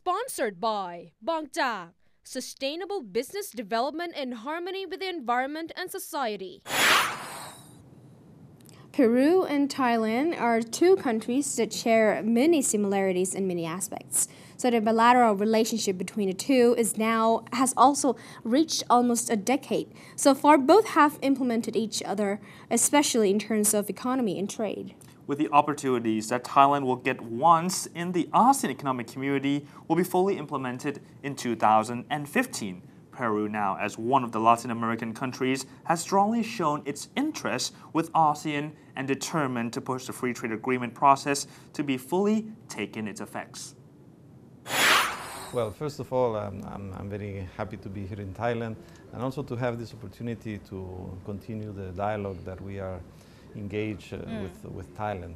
Sponsored by Bangja, Sustainable Business Development in Harmony with the Environment and Society. Peru and Thailand are two countries that share many similarities in many aspects. So the bilateral relationship between the two has also reached almost a decade. So far, both have implemented each other, especially in terms of economy and trade. With the opportunities that Thailand will get once in the ASEAN Economic Community will be fully implemented in 2015. Peru now, as one of the Latin American countries, has strongly shown its interest with ASEAN and determined to push the free trade agreement process to be fully taken its effects. Well, first of all, I'm very happy to be here in Thailand and also to have this opportunity to continue the dialogue that we are engaged with Thailand.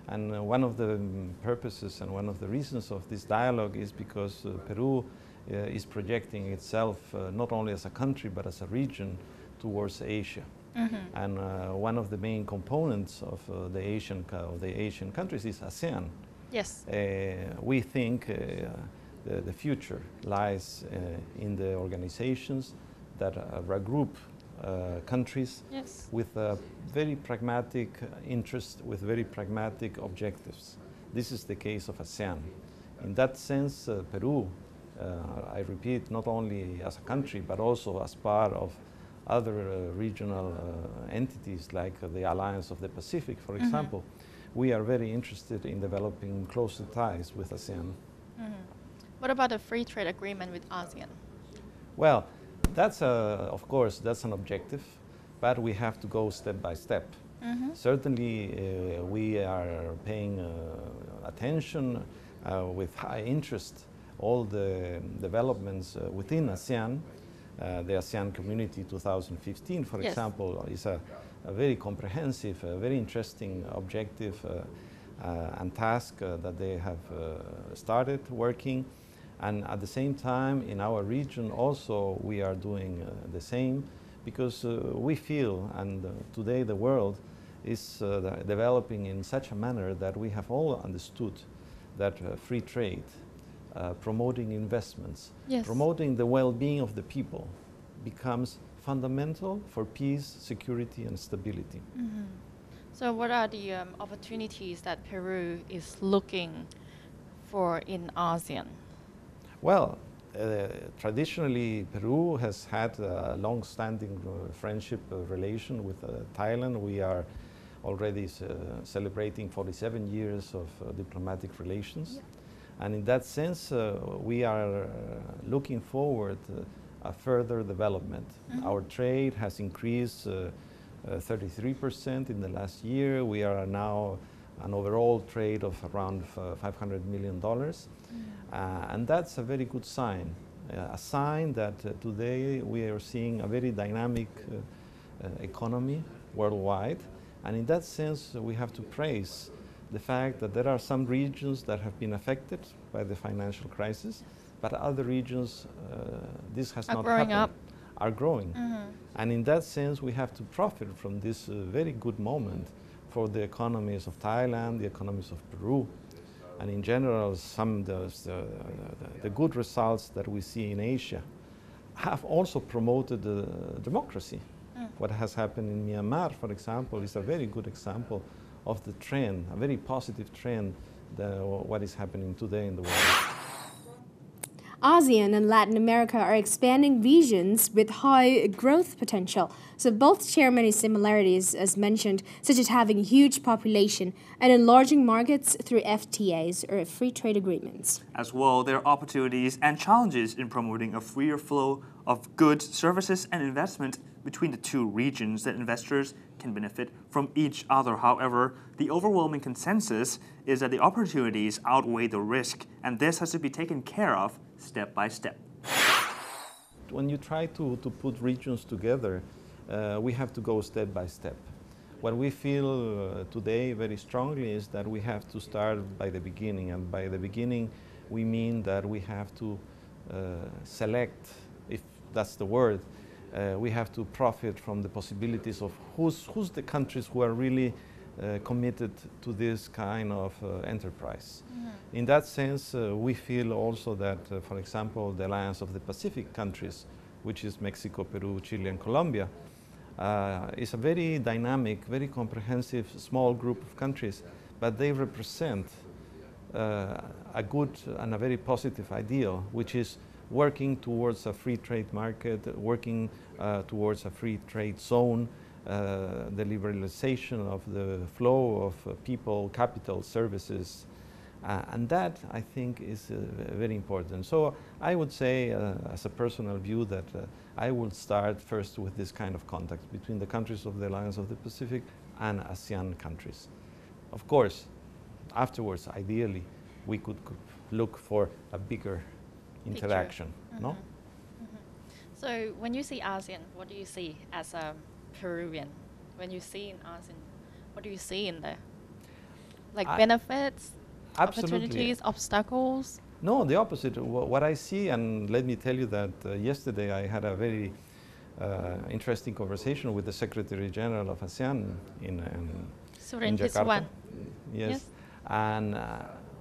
And one of the purposes and one of the reasons of this dialogue is because Peru is projecting itself not only as a country but as a region towards Asia. And one of the main components of the Asian countries is ASEAN. Yes. We think the future lies in the organizations that regroup countries with a very pragmatic interest, with very pragmatic objectives. This is the case of ASEAN. In that sense, Peru, I repeat, not only as a country but also as part of other regional entities like the Alliance of the Pacific, for example, we are very interested in developing closer ties with ASEAN. What about a free trade agreement with ASEAN? Well, that's of course, that's an objective, but we have to go step by step. Certainly, we are paying attention with high interest all the developments within ASEAN. The ASEAN Community 2015, for example, is a very comprehensive, very interesting objective and task that they have started working. And at the same time, in our region also, we are doing the same because we feel, and today the world is developing in such a manner that we have all understood that free trade, promoting investments, promoting the well-being of the people becomes fundamental for peace, security, and stability. So what are the opportunities that Peru is looking for in ASEAN? Well, traditionally, Peru has had a long-standing friendship relation with Thailand. We are already celebrating 47 years of diplomatic relations. And in that sense, we are looking forward a further development. Our trade has increased 33% in the last year. We are now an overall trade of around $500 million. And that's a very good sign, a sign that today we are seeing a very dynamic economy worldwide. And in that sense, we have to praise the fact that there are some regions that have been affected by the financial crisis, but other regions, this has not happened, are growing. And in that sense, we have to profit from this very good moment for the economies of Thailand, the economies of Peru, and in general, the good results that we see in Asia have also promoted democracy. What has happened in Myanmar, for example, is a very good example of the trend, a very positive trend, what is happening today in the world. ASEAN and Latin America are expanding regions with high growth potential. So both share many similarities, as mentioned, such as having a huge population and enlarging markets through FTAs, or free trade agreements. As well, there are opportunities and challenges in promoting a freer flow of goods, services, and investment between the two regions that investors can benefit from each other. However, the overwhelming consensus is that the opportunities outweigh the risk, and this has to be taken care of step by step. When you try to put regions together, we have to go step by step. What we feel today very strongly is that we have to start by the beginning, and by the beginning we mean that we have to select, if that's the word, we have to profit from the possibilities of who's the countries who are really committed to this kind of enterprise. In that sense, we feel also that, for example, the Alliance of the Pacific countries, which is Mexico, Peru, Chile, and Colombia, is a very dynamic, very comprehensive, small group of countries, but they represent a good and a very positive ideal, which is working towards a free trade market, working towards a free trade zone, the liberalization of the flow of people, capital, services, and that I think is very important. So I would say, as a personal view, that I will start first with this kind of contact between the countries of the Alliance of the Pacific and ASEAN countries. Of course, afterwards, ideally, we could look for a bigger interaction, no? So when you see ASEAN, what do you see as a Peruvian? When you see in ASEAN, what do you see in there? Like benefits, opportunities, obstacles? No, the opposite. What I see, and let me tell you that yesterday I had a very interesting conversation with the Secretary General of ASEAN in Jakarta. Yes. And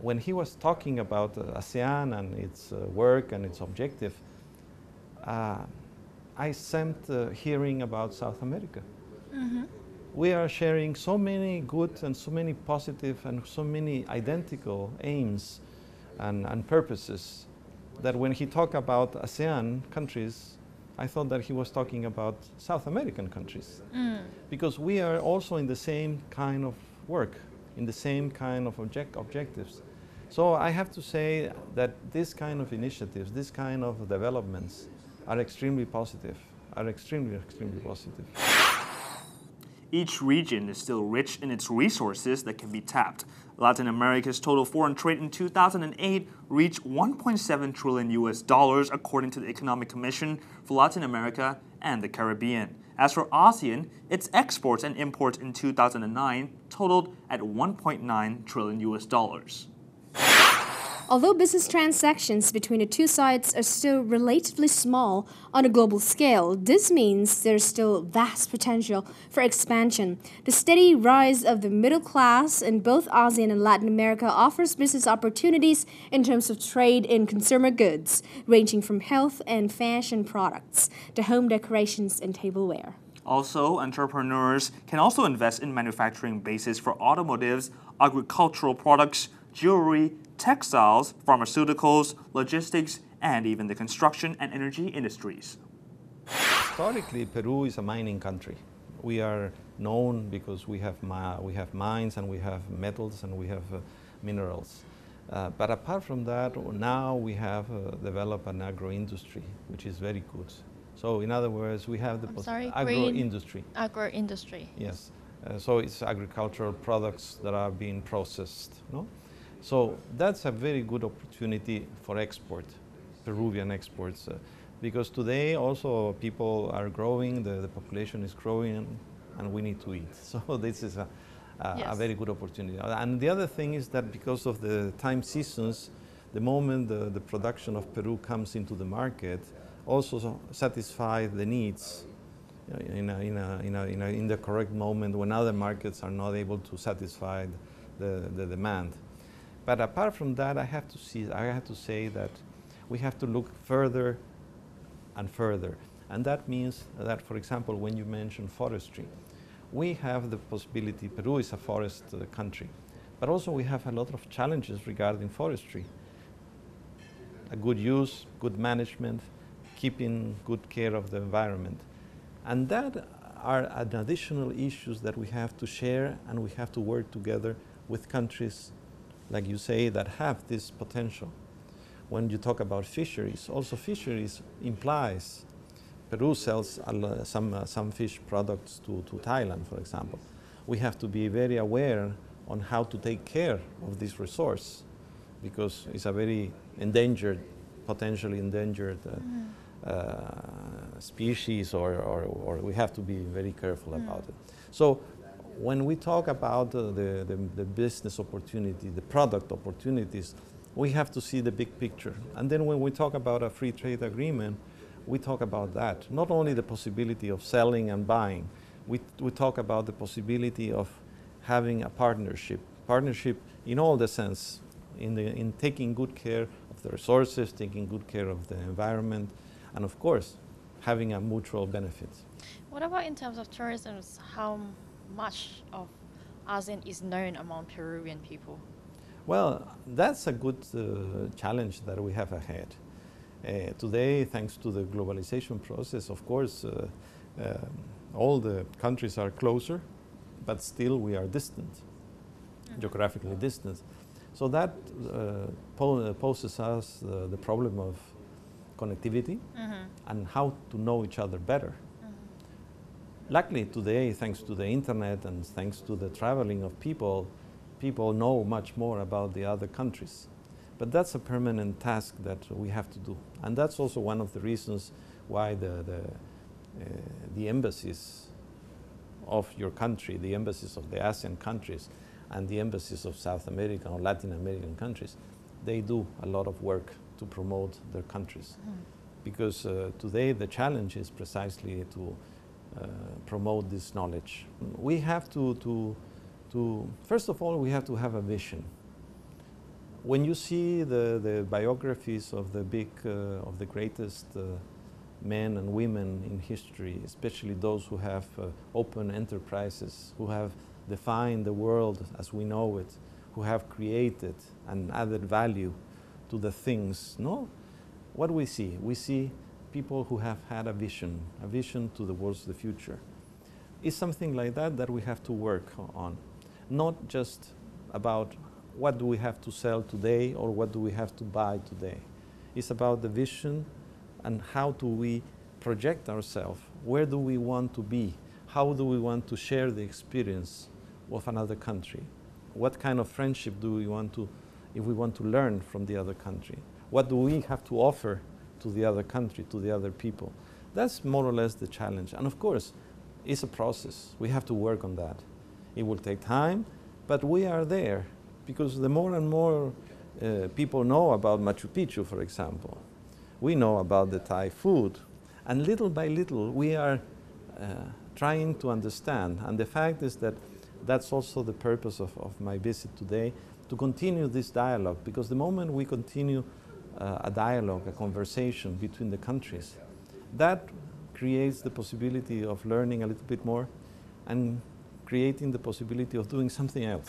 when he was talking about ASEAN and its work and its objective, I sensed hearing about South America. We are sharing so many good and so many positive and so many identical aims and purposes that when he talked about ASEAN countries, I thought that he was talking about South American countries. Because we are also in the same kind of work, in the same kind of objectives. So I have to say that this kind of initiatives, this kind of developments are extremely positive, extremely positive. Each region is still rich in its resources that can be tapped. Latin America's total foreign trade in 2008 reached $1.7 trillion according to the Economic Commission for Latin America and the Caribbean. As for ASEAN, its exports and imports in 2009 totaled at $1.9 trillion. Although business transactions between the two sides are still relatively small on a global scale, this means there's still vast potential for expansion. The steady rise of the middle class in both ASEAN and Latin America offers business opportunities in terms of trade in consumer goods, ranging from health and fashion products to home decorations and tableware. Also, entrepreneurs can also invest in manufacturing bases for automotives, agricultural products, jewelry, textiles, pharmaceuticals, logistics, and even the construction and energy industries. Historically, Peru is a mining country. We are known because we have mines and we have metals and we have minerals. But apart from that, now we have developed an agro-industry, which is very good. So in other words, we have the agro-industry. Agro-industry. Yes. So it's agricultural products that are being processed, no? So that's a very good opportunity for export, Peruvian exports, because today also people are growing, the population is growing, and we need to eat. So this is a very good opportunity. And the other thing is that because of the time seasons, the moment the production of Peru comes into the market, also satisfy the needs in the correct moment when other markets are not able to satisfy the demand. But apart from that, I have to say that we have to look further and further. And that means that, for example, when you mention forestry, we have the possibility, Peru is a forest country, but also we have a lot of challenges regarding forestry. A good use, good management, keeping good care of the environment. And that are additional issues that we have to share and we have to work together with countries, like you say, that have this potential. When you talk about fisheries, also fisheries implies Peru sells some fish products to Thailand, for example. We have to be very aware on how to take care of this resource because it's a very endangered, potentially endangered species, or we have to be very careful about it. So when we talk about the business opportunity, the product opportunities, we have to see the big picture. And then when we talk about a free trade agreement, we talk about that. Not only the possibility of selling and buying, we talk about the possibility of having a partnership in all the sense, in taking good care of the resources, taking good care of the environment, and of course, having a mutual benefit. What about in terms of tourism? How much of ASEAN is known among Peruvian people? Well, that's a good challenge that we have ahead. Today, thanks to the globalization process, of course, all the countries are closer, but still we are distant, geographically distant. So that poses us the problem of connectivity and how to know each other better. Luckily today, thanks to the internet and thanks to the traveling of people, people know much more about the other countries. But that's a permanent task that we have to do. And that's also one of the reasons why the embassies of your country, the embassies of the ASEAN countries, and the embassies of South American or Latin American countries, they do a lot of work to promote their countries. Because today the challenge is precisely to promote this knowledge. We have to first of all, we have to have a vision. When you see the biographies of the greatest men and women in history, especially those who have opened enterprises, who have defined the world as we know it, who have created and added value to the things, no? What do we see? We see people who have had a vision towards the future. It's something like that that we have to work on. Not just about what do we have to sell today or what do we have to buy today. It's about the vision and how do we project ourselves. Where do we want to be? How do we want to share the experience of another country? What kind of friendship do we want to, if we want to learn from the other country? What do we have to offer to the other country, to the other people? That's more or less the challenge. And of course, it's a process. We have to work on that. It will take time, but we are there because the more and more people know about Machu Picchu, for example. We know about the Thai food. And little by little, we are trying to understand. And the fact is that that's also the purpose of my visit today, to continue this dialogue. Because the moment we continue a dialogue, a conversation between the countries, that creates the possibility of learning a little bit more and creating the possibility of doing something else.